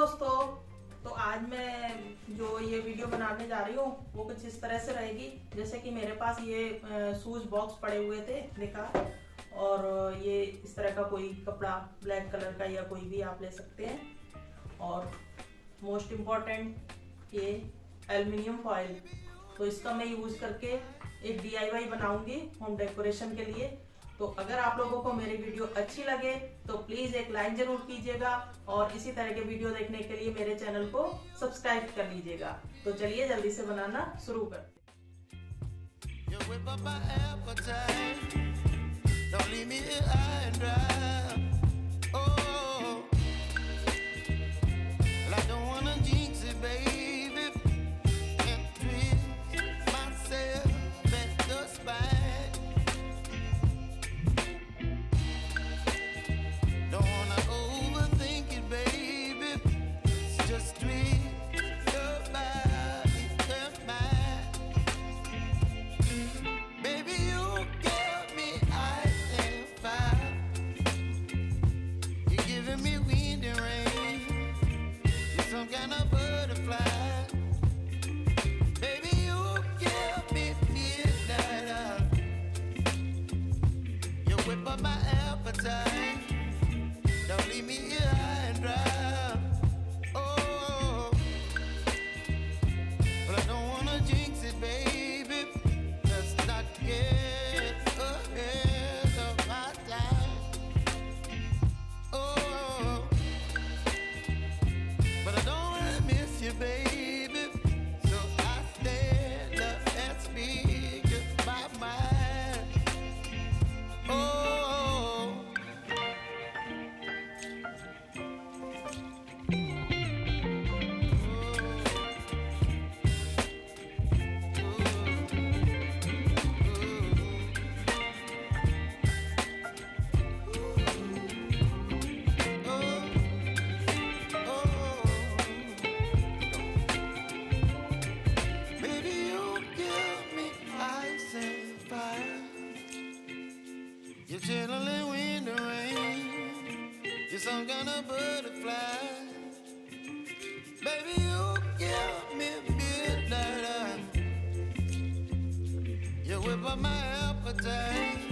दोस्तों, तो आज मैं जो ये वीडियो बनाने जा रही हूँ वो कुछ इस तरह से रहेगी। जैसे कि मेरे पास ये शूज बॉक्स पड़े हुए थे देखा, और ये इस तरह का कोई कपड़ा ब्लैक कलर का या कोई भी आप ले सकते हैं। और मोस्ट इम्पॉर्टेंट ये एल्युमिनियम फॉयल, तो इसका मैं यूज करके एक DIY बनाऊंगी होम डेकोरेशन के लिए। तो अगर आप लोगों को मेरी वीडियो अच्छी लगे तो प्लीज एक लाइक जरूर कीजिएगा और इसी तरह के वीडियो देखने के लिए मेरे चैनल को सब्सक्राइब कर लीजिएगा। तो चलिए जल्दी से बनाना शुरू करते Don't leave me here high and dry. Oh, but I don't wanna jinx it, baby. Let's not get ahead of my time. Oh, but I don't wanna miss you, baby. So I stand up and speak just my mind. Oh. You're chilling in the rain. You're some kind of butterfly. Baby, you give me midnight. You whip up my appetite.